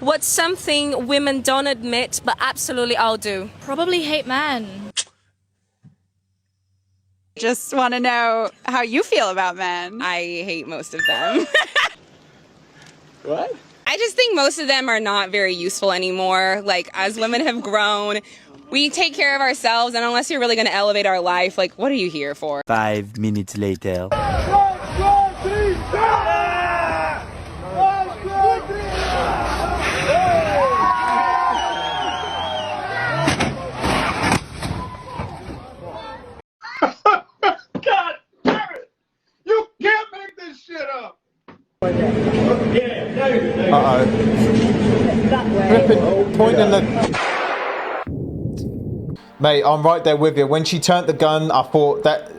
What's something women don't admit but absolutely all do? Probably hate men. Just want to know how you feel about men. I hate most of them. What? I just think most of them are not very useful anymore. Like, as women have grown, we take care of ourselves, and unless you're really going to elevate our life, like, what are you here for? 5 minutes later. God damn it! You can't make this shit up! Uh-oh. Flipping, pointing the... Mate, I'm right there with you. When she turned the gun, I thought that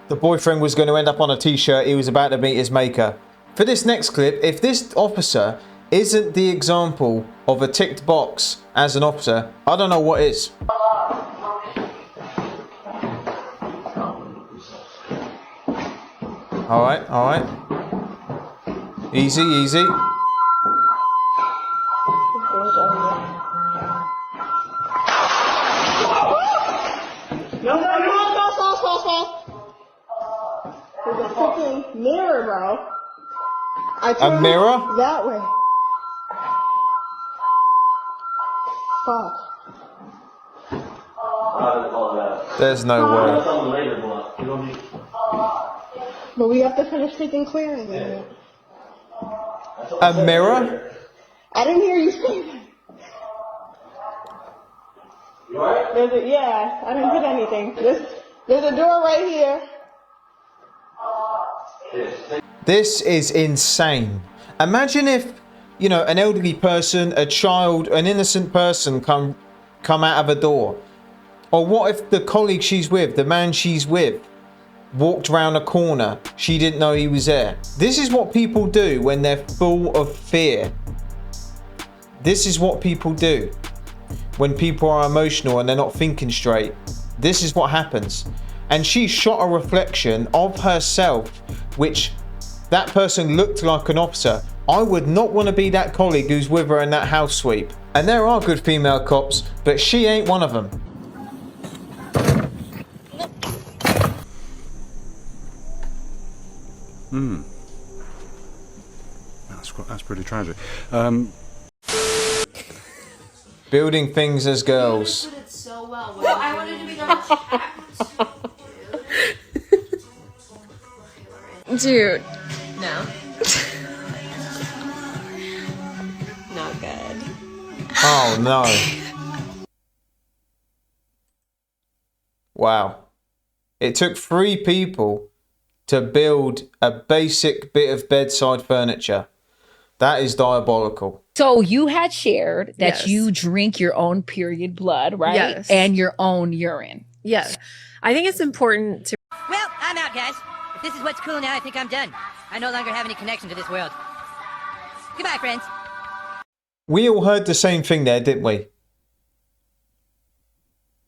the boyfriend was going to end up on a t-shirt. He was about to meet his maker. For this next clip, if this officer isn't the example of a ticked box as an officer, I don't know what is. Alright, alright. Easy, easy. No, there's a fucking mirror, bro. A mirror? That way. Fuck. There's no way. But we have to finish taking clearance. Yeah. A mirror? I didn't hear you say that. You alright? Yeah, I didn't hit anything. There's a door right here. This is insane. Imagine if, you know, an elderly person, a child, an innocent person come out of a door. Or what if the colleague she's with, the man she's with, walked around a corner, she didn't know he was there. This is what people do when they're full of fear. This is what people do when people are emotional and they're not thinking straight. This is what happens. And she shot a reflection of herself, which that person looked like an officer. I would not want to be that colleague who's with her in that house sweep. And there are good female cops, but she ain't one of them. That's pretty tragic. Building things as girls. You put it so well. Well, I wanted to be the Dude. No. Not good. Oh no. Wow. It took 3 people to build a basic bit of bedside furniture. That is diabolical. So you had shared that Yes. you drink your own period blood, right? Yes. And your own urine. Yes. I think it's important to... Well, I'm out, guys. If this is what's cool now, I think I'm done. I no longer have any connection to this world. Goodbye, friends. We all heard the same thing there, didn't we?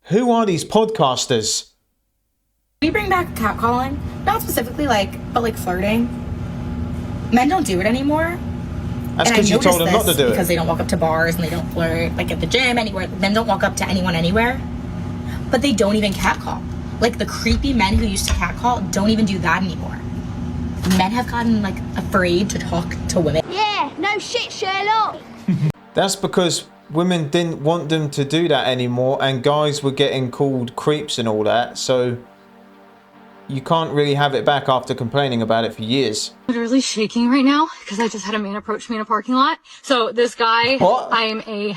Who are these podcasters? We bring back catcalling, not specifically but like flirting. Men don't do it anymore. That's because you told them not to do it. Because they don't walk up to bars and they don't flirt, like at the gym, anywhere. Men don't walk up to anyone anywhere. But they don't even catcall. Like the creepy men who used to catcall don't even do that anymore. Men have gotten afraid to talk to women. Yeah, no shit, Sherlock. That's because women didn't want them to do that anymore, and guys were getting called creeps and all that, so you can't really have it back after complaining about it for years. I'm literally shaking right now because I just had a man approach me in a parking lot. So this guy, What? I am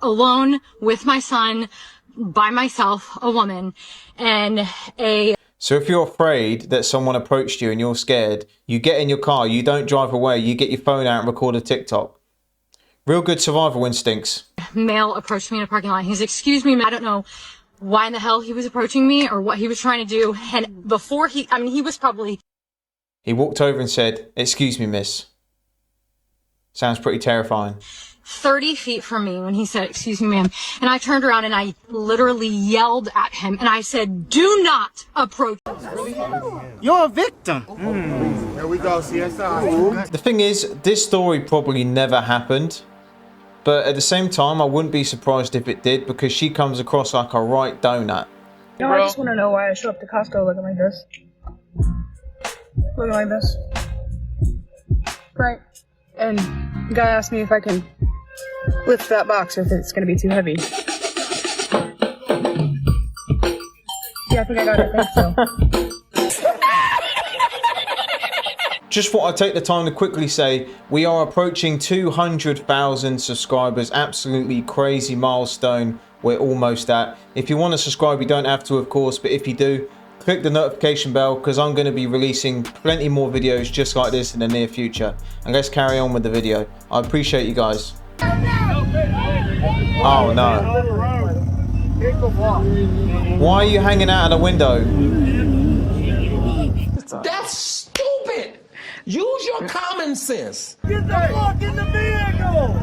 alone with my son, by myself, a woman, and So if you're afraid that someone approached you and you're scared, you get in your car, you don't drive away, you get your phone out and record a TikTok. Real good survival instincts. male approached me in a parking lot. He's, excuse me, I don't know why in the hell he was approaching me or what he was trying to do. And before he was probably... He walked over and said, "Excuse me, miss." Sounds pretty terrifying. 30 feet from me when he said, "Excuse me, ma'am." And I turned around and I literally yelled at him and I said, "Do not approach." You're a victim. Here we go, CSI. The thing is, this story probably never happened. But at the same time, I wouldn't be surprised if it did, because she comes across like a right donut. No, I just want to know why I show up to Costco looking like this. Looking like this. Right. And the guy asked me if I can lift that box or if it's going to be too heavy. Yeah, I think I got it. Thanks, so. Just thought I'd take the time to quickly say we are approaching 200,000 subscribers. Absolutely crazy milestone we're almost at. If you want to subscribe, you don't have to, of course, but if you do, click the notification bell, because I'm going to be releasing plenty more videos just like this in the near future. And let's carry on with the video. I appreciate you guys. Oh no. Why are you hanging out of the window? That's stupid. Use your common sense. Get the fuck in the vehicle!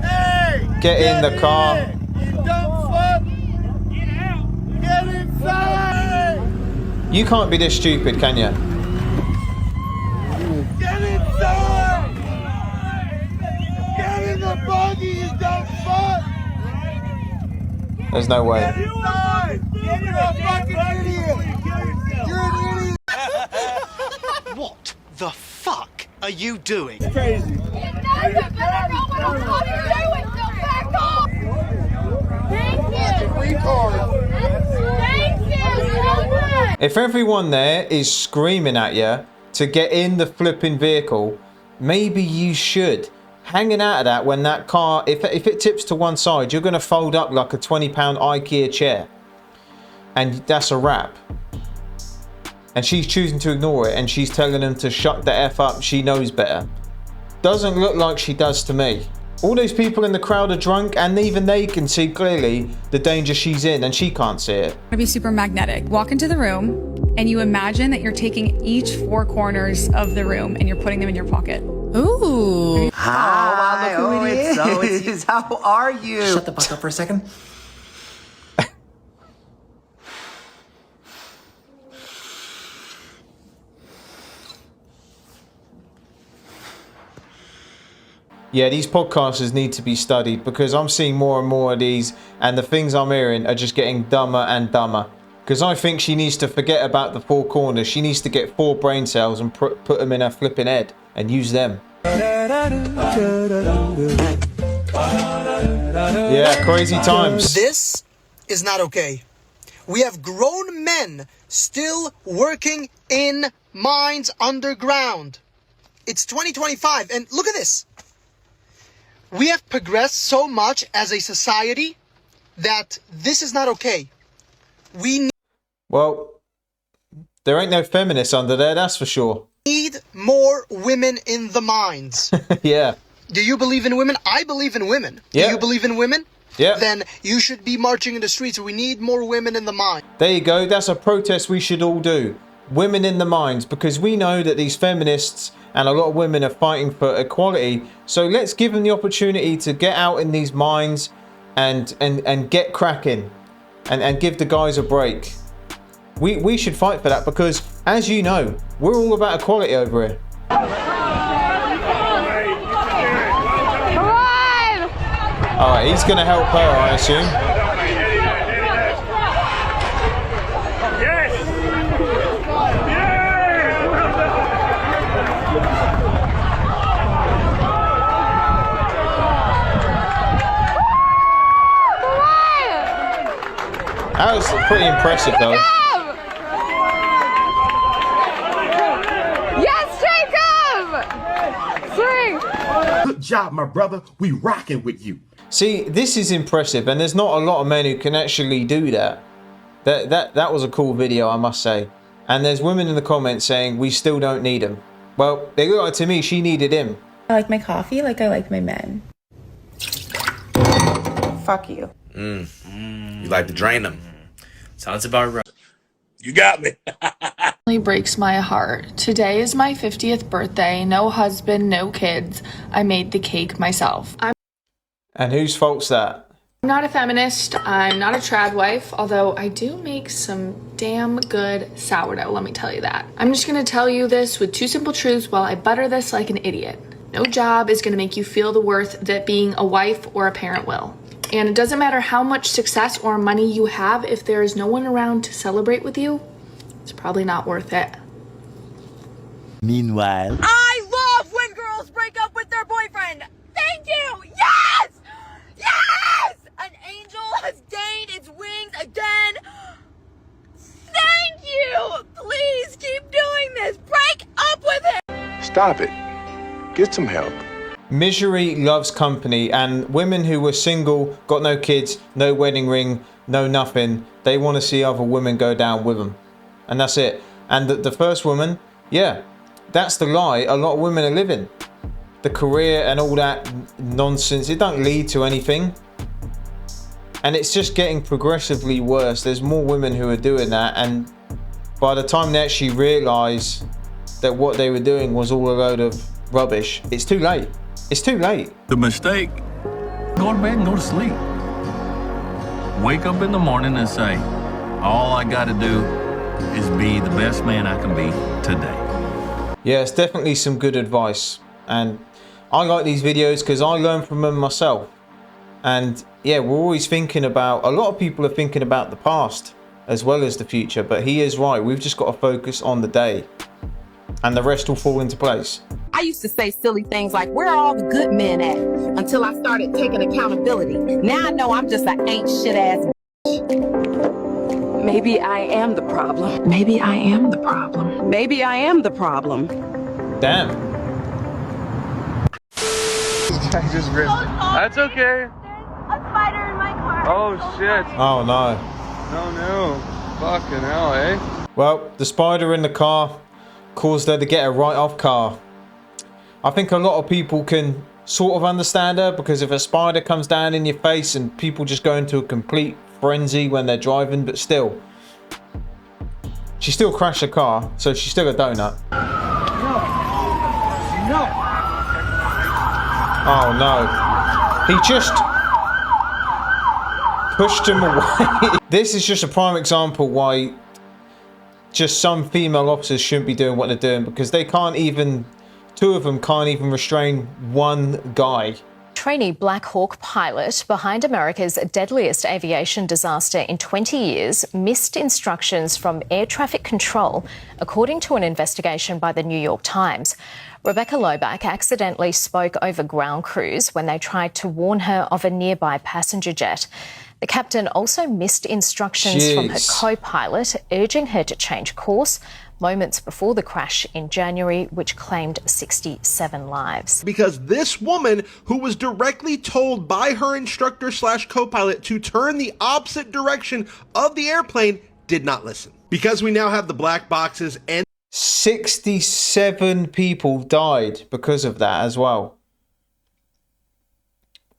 Hey! Get in the car. You dumb fuck! Get out! Get inside! You can't be this stupid, can you? Get inside! Get in the buggy, you dumb fuck! There's no way. Get inside! You're a fucking idiot! You're an idiot! What the fuck are you doing? It's crazy. If everyone there is screaming at you to get in the flipping vehicle, maybe you should. Hanging out of that when that car, if it tips to one side, you're going to fold up like a £20 IKEA chair. And that's a wrap. And she's choosing to ignore it, and she's telling them to shut the F up. She knows better. Doesn't look like she does to me. All those people in the crowd are drunk, and even they can see clearly the danger she's in, and she can't see it. To be super magnetic. Walk into the room and you imagine that you're taking each 4 corners of the room and you're putting them in your pocket. Ooh. Hi. Oh, it is. How are you? Shut the fuck up for a second. Yeah, these podcasters need to be studied, because I'm seeing more and more of these, and the things I'm hearing are just getting dumber and dumber. Because I think she needs to forget about the 4 corners. She needs to get 4 brain cells and put them in her flipping head and use them. Yeah, crazy times. This is not okay. We have grown men still working in mines underground. It's 2025, and look at this. We have progressed so much as a society that this is not okay. Well, there ain't no feminists under there, that's for sure. Need more women in the mines. Yeah. Do you believe in women? I believe in women. Yeah. Do you believe in women? Yeah. Then you should be marching in the streets. We need more women in the mine. There you go. That's a protest we should all do. Women in the mines, because we know that these feminists and a lot of women are fighting for equality. So let's give them the opportunity to get out in these mines and get cracking and give the guys a break. We should fight for that, because as you know, we're all about equality over here. Come on! Alright, he's gonna help her, I assume. That was pretty impressive, though. Yes, Jacob! Swing! Good job, my brother. We rocking with you. See, this is impressive, and there's not a lot of men who can actually do that. That was a cool video, I must say. And there's women in the comments saying we still don't need him. Well, they look like to me she needed him. I like my coffee like I like my men. Fuck you. You like to drain them. Sounds about right. You got me. It breaks my heart. Today is my 50th birthday. No husband, no kids. I made the cake myself. And whose fault's that? I'm not a feminist. I'm not a trad wife, although I do make some damn good sourdough, let me tell you that. I'm just gonna tell you this with 2 simple truths while I butter this like an idiot. No job is going to make you feel the worth that being a wife or a parent will. And it doesn't matter how much success or money you have, if there is no one around to celebrate with you, it's probably not worth it. Meanwhile, I love when girls break up with their boyfriend. Thank you. Yes! Yes! An angel has gained its wings again. Thank you. Please keep doing this. Break up with him. Stop it. Get some help. Misery loves company, and women who were single, got no kids, no wedding ring, no nothing, they want to see other women go down with them. And that's it. And the first woman, yeah, that's the lie a lot of women are living. The career and all that nonsense, it don't lead to anything. And it's just getting progressively worse. There's more women who are doing that, and by the time they actually realise that what they were doing was all a load of rubbish, it's too late. It's too late. The mistake, go to bed and go to sleep. Wake up in the morning and say, all I gotta do is be the best man I can be today. Yeah, it's definitely some good advice. And I like these videos because I learn from them myself. And yeah, we're always thinking about, a lot of people are thinking about the past as well as the future, but he is right. We've just got to focus on the day and the rest will fall into place. I used to say silly things like, where are all the good men at? Until I started taking accountability. Now I know I'm just an ain't shit ass bitch. Maybe I am the problem. Maybe I am the problem. Maybe I am the problem. Damn. I just ripped. That's okay. A spider in my car. Oh shit. Oh no. No. Fucking hell, eh? Well, the spider in the car caused her to get a write-off car. I think a lot of people can sort of understand her, because if a spider comes down in your face and people just go into a complete frenzy when they're driving, but still. She still crashed her car, so she's still a donut. No. Oh no. He just pushed him away. This is just a prime example why just some female officers shouldn't be doing what they're doing, because they can't even, two of them can't even restrain one guy. Trainee Black Hawk pilot behind America's deadliest aviation disaster in 20 years missed instructions from air traffic control, according to an investigation by the New York Times. Rebecca Loback accidentally spoke over ground crews when they tried to warn her of a nearby passenger jet. The captain also missed instructions from her co-pilot, urging her to change course moments before the crash in January, which claimed 67 lives. Because this woman, who was directly told by her instructor / co-pilot to turn the opposite direction of the airplane, did not listen. Because we now have the black boxes, and 67 people died because of that as well.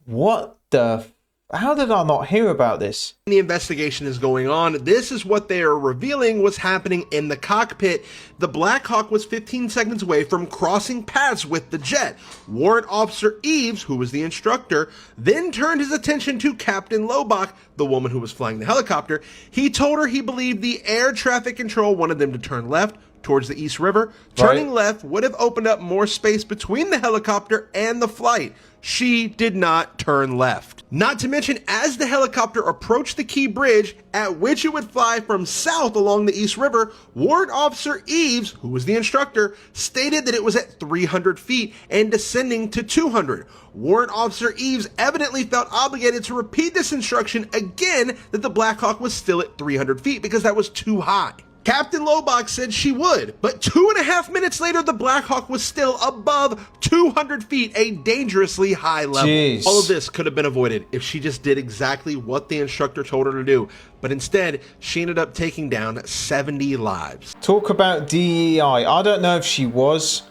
What the... How did I not hear about this? The investigation is going on. This is what they are revealing was happening in the cockpit. The Black Hawk was 15 seconds away from crossing paths with the jet. Warrant Officer Eves, who was the instructor, then turned his attention to Captain Lobach, the woman who was flying the helicopter. He told her he believed the air traffic control wanted them to turn left towards the East River. Turning left would have opened up more space between the helicopter and the flight. She did not turn left. Not to mention, as the helicopter approached the Key Bridge, at which it would fly from south along the East River, Warrant Officer Eves, who was the instructor, stated that it was at 300 feet and descending to 200. Warrant Officer Eves evidently felt obligated to repeat this instruction again, that the Black Hawk was still at 300 feet because that was too high. Captain Lobach said she would, but 2.5 minutes later, the Black Hawk was still above 200 feet, a dangerously high level. Jeez. All of this could have been avoided if she just did exactly what the instructor told her to do, but instead, she ended up taking down 70 lives. Talk about DEI. I don't know if she was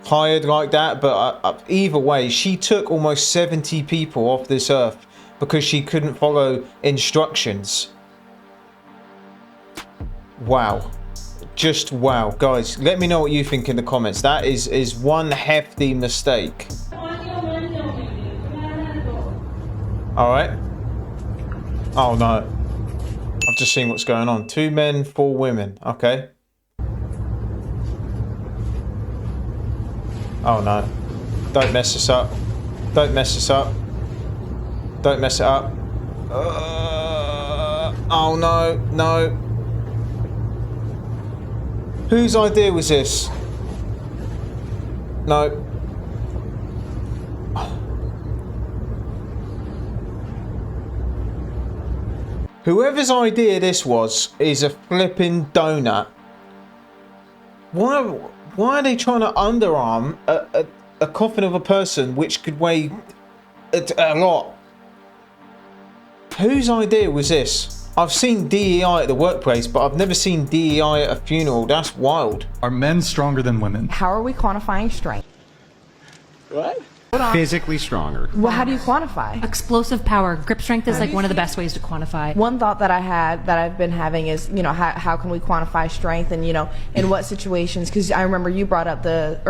hired like that, but either way, she took almost 70 people off this earth because she couldn't follow instructions. Wow. Just wow. Guys, let me know what you think in the comments. That is one hefty mistake. Alright. Oh no. I've just seen what's going on. 2 men, 4 women. Okay. Oh no. Don't mess this up. Don't mess this up. Don't mess it up. Oh no, no. Whose idea was this? No. Whoever's idea this was is a flipping donut. Why are they trying to underarm a coffin of a person which could weigh a lot? Whose idea was this? I've seen DEI at the workplace, but I've never seen DEI at a funeral. That's wild. Are men stronger than women? How are we quantifying strength? What? Physically stronger. Well, how do you quantify? Explosive power. Grip strength is like one of the best ways to quantify. One thought that I've been having is, you know, how can we quantify strength, and, you know, in what situations? Because I remember you brought up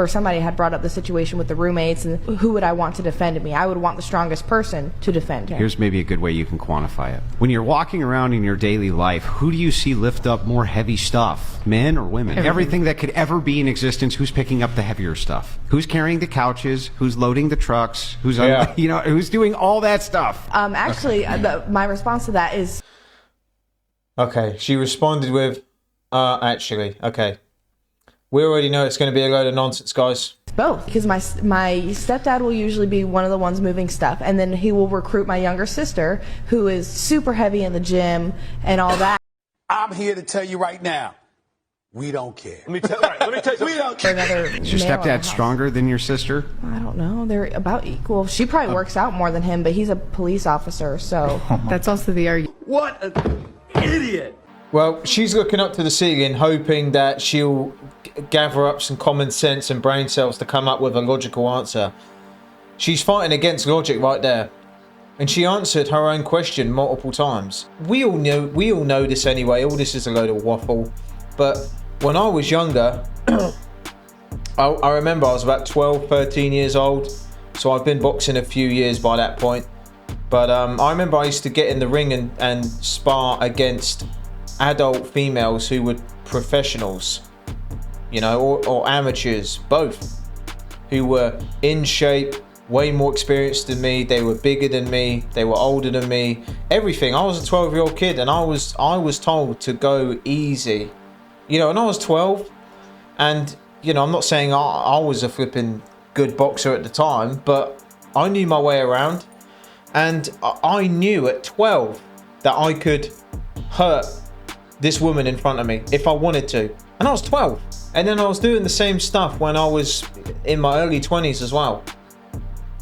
somebody had brought up the situation with the roommates, and who would I want to defend me? I would want the strongest person to defend him. Here's maybe a good way you can quantify it. When you're walking around in your daily life, who do you see lift up more heavy stuff? Men or women? Everything that could ever be in existence, who's picking up the heavier stuff? Who's carrying the couches? Who's loading the trucks? Who's you know, who's doing all that stuff? Actually, my response to that is, okay, she responded with actually, okay, we already know it's going to be a load of nonsense, guys. both, because my stepdad will usually be one of the ones moving stuff, and then he will recruit my younger sister, who is super heavy in the gym and all that. I'm here to tell you right now, we don't care. Let me tell you, we don't care. Is your stepdad stronger than your sister? I don't know. They're about equal. She probably works out more than him, but he's a police officer, so that's also the argument. What an idiot! Well, she's looking up to the ceiling, hoping that she'll gather up some common sense and brain cells to come up with a logical answer. She's fighting against logic right there. And she answered her own question multiple times. We all know this anyway. All this is a load of waffle. But when I was younger, I remember I was about 12, 13 years old. So I've been boxing a few years by that point. But I remember I used to get in the ring and spar against adult females who were professionals, you know, or amateurs, both, who were in shape, way more experienced than me. They were bigger than me, they were older than me, everything. I was a 12-year-old kid, and I was told to go easy, you know. And I was 12, and you know, I'm not saying I was a flipping good boxer at the time, but I knew my way around, and I knew at 12 that I could hurt this woman in front of me if I wanted to. And I was 12. And then I was doing the same stuff when I was in my early 20s as well.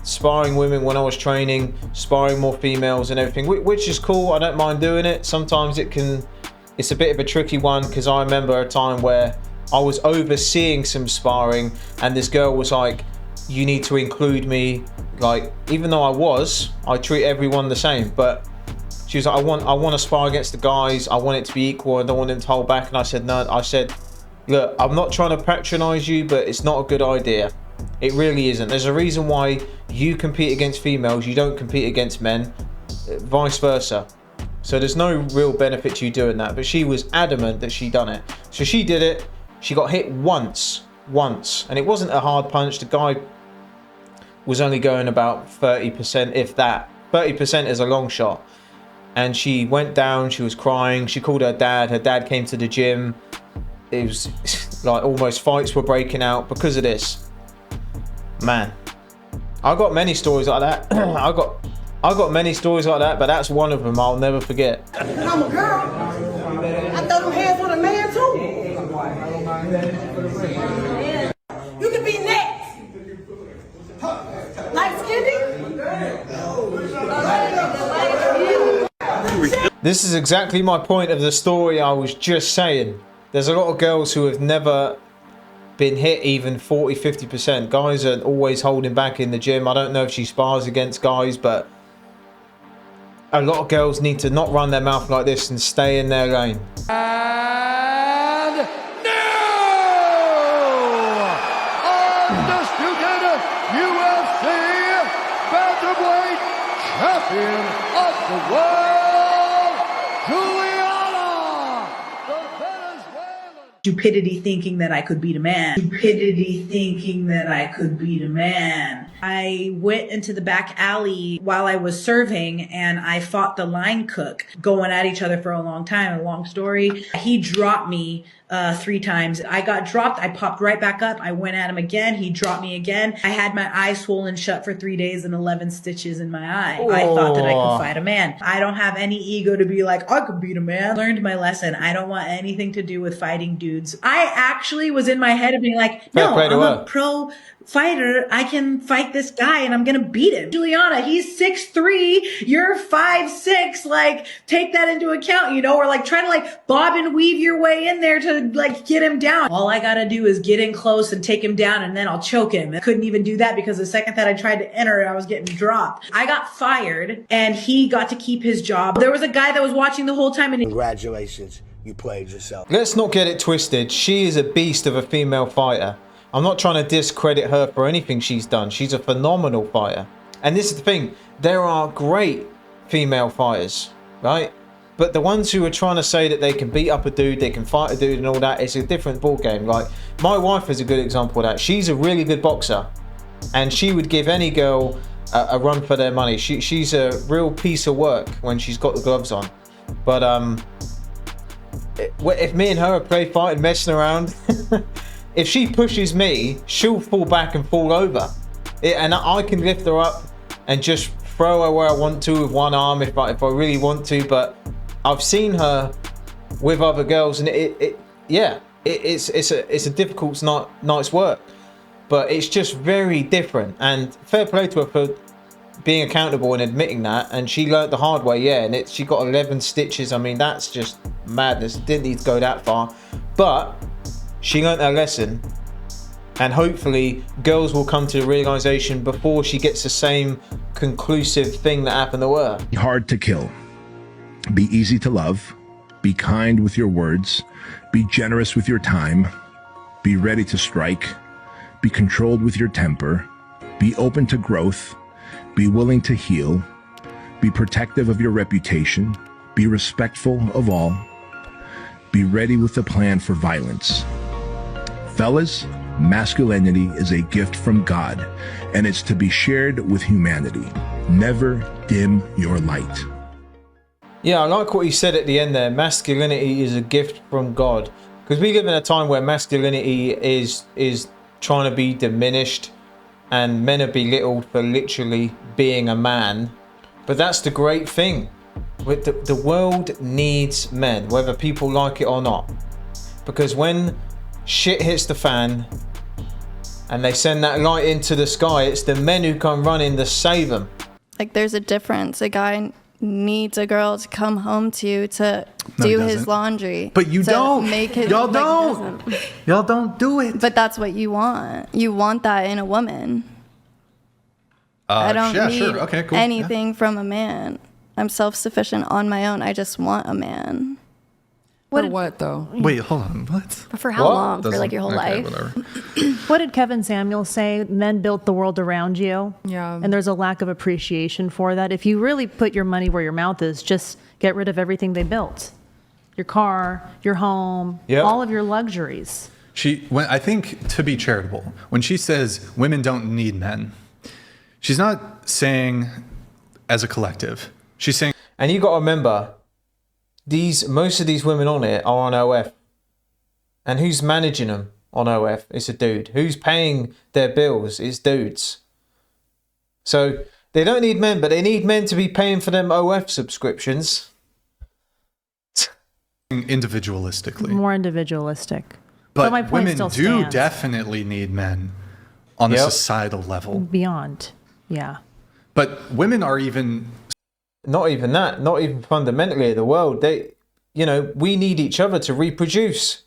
Sparring women when I was training, sparring more females and everything, which is cool. I don't mind doing it. Sometimes it's a bit of a tricky one, because I remember a time where I was overseeing some sparring and this girl was like, you need to include me. Like, even though I treat everyone the same, but she was like, I want to spar against the guys. I want it to be equal. I don't want them to hold back. And I said, no. I said, look, I'm not trying to patronize you, but it's not a good idea. It really isn't. There's a reason why you compete against females. You don't compete against men, vice versa. So there's no real benefit to you doing that. But she was adamant that she done it. So she did it. She got hit once. And it wasn't a hard punch. The guy was only going about 30%, if that. 30% is a long shot. And she went down, she was crying, she called her dad. Her dad came to the gym. It was like almost fights were breaking out because of this. Man, I got many stories like that. I got many stories like that, but that's one of them I'll never forget. I'm a girl. I throw them hands on a man too. You can be next. Light skinned. This is exactly my point of the story I was just saying. There's a lot of girls who have never been hit even 40-50%. Guys are always holding back in the gym. I don't know if she spars against guys, but a lot of girls need to not run their mouth like this and stay in their lane. And now, undisputed UFC bantamweight champion of the world, stupidity thinking that I could beat a man. Stupidity thinking that I could beat a man. I went into the back alley while I was serving and I fought the line cook, going at each other for a long time. A long story. He dropped me 3 times. I got dropped. I popped right back up. I went at him again. He dropped me again. I had my eye swollen shut for 3 days and 11 stitches in my eye. I thought that I could fight a man. I don't have any ego to be like, I could beat a man. Learned my lesson. I don't want anything to do with fighting dudes. I actually was in my head of being like, no, I'm a pro fighter. I can fight this guy and I'm going to beat him. Juliana, he's 6'3". You're 5'6". Like, take that into account, you know, or like trying to like bob and weave your way in there to like get him down. All I got to do is get in close and take him down and then I'll choke him. I couldn't even do that because the second that I tried to enter, I was getting dropped. I got fired and he got to keep his job. There was a guy that was watching the whole time and Congratulations, you played yourself. Let's not get it twisted. She is a beast of a female fighter. I'm not trying to discredit her for anything she's done. She's a phenomenal fighter. And this is the thing. There are great female fighters, right? But the ones who are trying to say that they can beat up a dude, they can fight a dude and all that, it's a different ball game. Like, my wife is a good example of that. She's a really good boxer. And she would give any girl a run for their money. She's a real piece of work when she's got the gloves on. But if me and her are play fighting, messing around... If she pushes me, she'll fall back and fall over. And I can lift her up and just throw her where I want to with one arm if I really want to. But I've seen her with other girls and it's a difficult night's work. But it's just very different. And fair play to her for being accountable and admitting that. And she learnt the hard way, yeah. And she got 11 stitches. I mean, that's just madness. Didn't need to go that far. But... she learnt her lesson, and hopefully girls will come to the realization before she gets the same conclusive thing that happened to her. Be hard to kill. Be easy to love. Be kind with your words. Be generous with your time. Be ready to strike. Be controlled with your temper. Be open to growth. Be willing to heal. Be protective of your reputation. Be respectful of all. Be ready with a plan for violence. Fellas, masculinity is a gift from God, and it's to be shared with humanity. Never dim your light. Yeah, I like what he said at the end there. Masculinity is a gift from God. Because we live in a time where masculinity is trying to be diminished and men are belittled for literally being a man. But that's the great thing. The world needs men, whether people like it or not. Because when shit hits the fan and they send that light into the sky, it's the men who come running to save them. Like, there's a difference. A guy needs a girl to come home to do his laundry. But you don't. Y'all don't. Y'all don't do it. But that's what you want. You want that in a woman. I don't need anything from a man. I'm self-sufficient on my own. I just want a man. What though? Wait, hold on. What? For how long? For like your whole life? What did Kevin Samuel say? Men built the world around you. Yeah. And there's a lack of appreciation for that. If you really put your money where your mouth is, just get rid of everything they built. Your car, your home, all of your luxuries. I think, to be charitable, when she says women don't need men, she's not saying as a collective. She's saying... And you got to remember, most of these women on it are on OF. And who's managing them on OF? It's a dude. Who's paying their bills? It's dudes. So they don't need men, but they need men to be paying for them OF subscriptions. Individualistically. More individualistic. But my point women still do stands. Definitely need men on a societal level. Beyond, yeah. But women are even... Not even that. Not even fundamentally the world. We need each other to reproduce.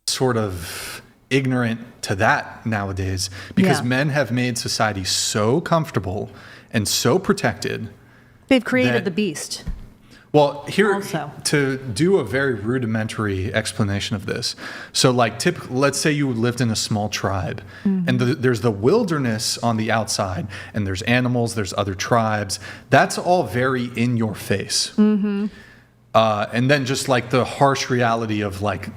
Sort of ignorant to that nowadays because men have made society so comfortable and so protected. They've created the beast. Well, here, to do a very rudimentary explanation of this. So like, let's say you lived in a small tribe and there's the wilderness on the outside and there's animals, there's other tribes. That's all very in your face. And then just like the harsh reality of like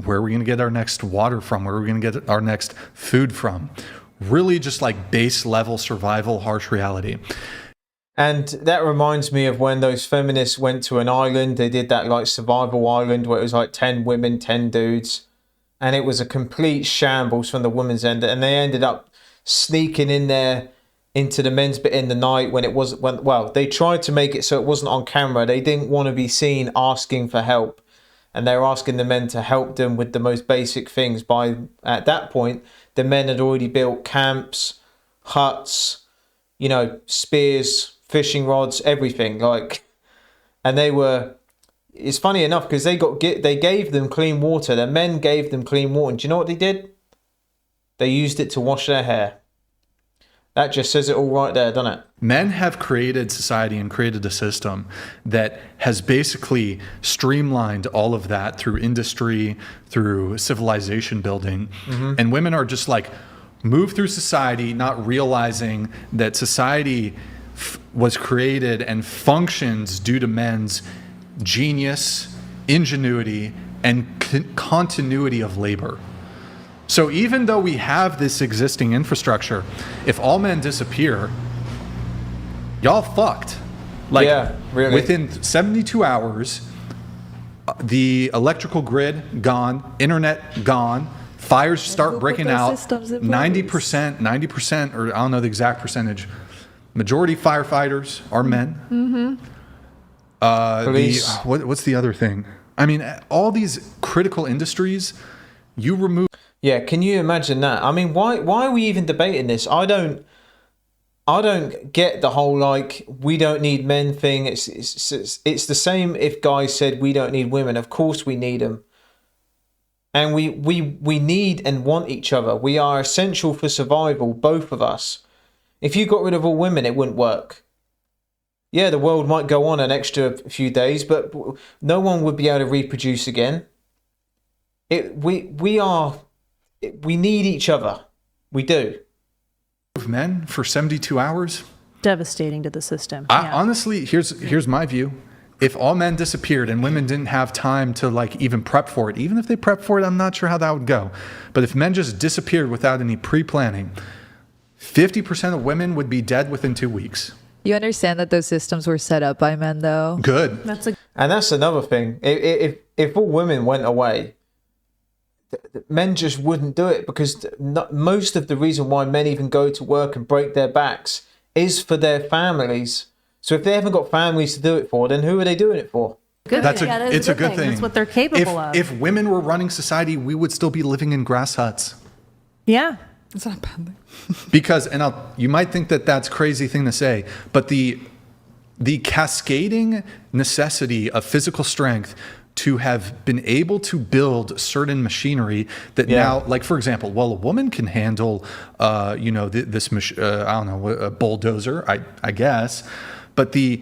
Where are we going to get our next water from? Where are we going to get our next food from? Really just like base level survival, harsh reality. And that reminds me of when those feminists went to an island. They did that like survival island where it was like 10 women, 10 dudes. And it was a complete shambles from the women's end. And they ended up sneaking in there into the men's bit in the night when it wasn't, well, they tried to make it so it wasn't on camera. They didn't want to be seen asking for help. And they were asking the men to help them with the most basic things. At that point, the men had already built camps, huts, you know, spears, fishing rods, everything. Like, and they were, it's funny enough because they gave them clean water. The men gave them clean water. And do you know what they did? They used it to wash their hair. That just says it all right there, doesn't it? Men have created society and created a system that has basically streamlined all of that through industry, through civilization building. Mm-hmm. And women are just like move through society, not realizing that society was created and functions due to men's genius, ingenuity, and continuity of labor. So even though we have this existing infrastructure, if all men disappear, y'all fucked. Like, yeah, really. Within 72 hours, the electrical grid gone, internet gone, fires start breaking out. 90%, or I don't know the exact percentage. Majority firefighters are men. Mm-hmm. Police. What's the other thing? I mean, all these critical industries, you remove. Yeah, can you imagine that? I mean, why are we even debating this? I don't get the whole like we don't need men thing. It's the same if guys said we don't need women. Of course we need them, and we need and want each other. We are essential for survival, both of us. If you got rid of all women, it wouldn't work. Yeah, the world might go on an extra few days, but no one would be able to reproduce again. We need each other. We do. Men for 72 hours? Devastating to the system. Honestly, here's my view. If all men disappeared and women didn't have time to like even prep for it, even if they prep for it, I'm not sure how that would go. But if men just disappeared without any pre-planning, 50% of women would be dead within 2 weeks. You understand that those systems were set up by men, though? Good. And that's another thing. If all women went away, men just wouldn't do it, because most of the reason why men even go to work and break their backs is for their families. So if they haven't got families to do it for, then who are they doing it for? It's a good thing. That's what they're capable of. If women were running society, we would still be living in grass huts. Yeah. It's not a bad thing. Because, and you might think that that's a crazy thing to say, but the cascading necessity of physical strength to have been able to build certain machinery that now, like for example, well, a woman can handle, a bulldozer, I guess, but the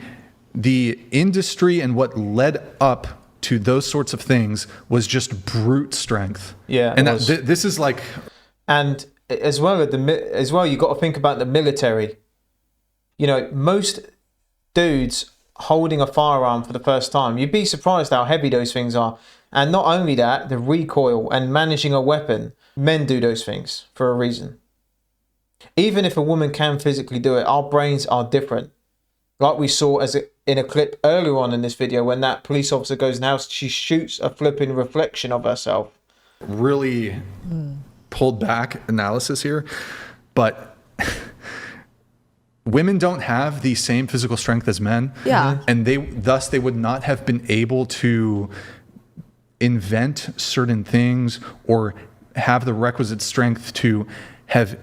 industry and what led up to those sorts of things was just brute strength. Yeah, and this is like, and as well, you got to think about the military. You know, most dudes holding a firearm for the first time, you'd be surprised how heavy those things are. And not only that, the recoil and managing a weapon, men do those things for a reason. Even if a woman can physically do it, our brains are different. Like we saw in a clip earlier on in this video, when that police officer goes in the house, she shoots a flipping reflection of herself. Really pulled back analysis here, but women don't have the same physical strength as men. Yeah. And they would not have been able to invent certain things or have the requisite strength to have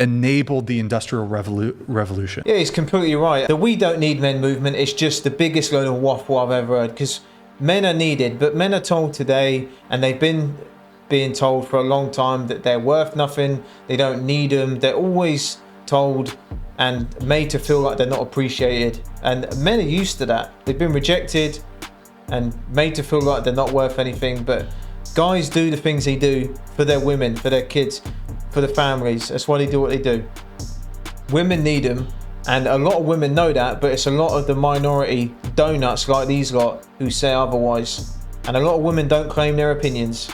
enabled the Industrial Revolution. Yeah, he's completely right. The "we don't need men" movement is just the biggest load of waffle I've ever heard, because men are needed, but men are told today, and they've been being told for a long time, that they're worth nothing, they don't need them. They're always told and made to feel like they're not appreciated, and men are used to that. They've been rejected and made to feel like they're not worth anything. But guys do the things they do for their women, for their kids, for the families. That's why they do what they do. Women need them, and a lot of women know that, but it's a lot of the minority donuts like these lot who say otherwise. And a lot of women don't claim their opinions.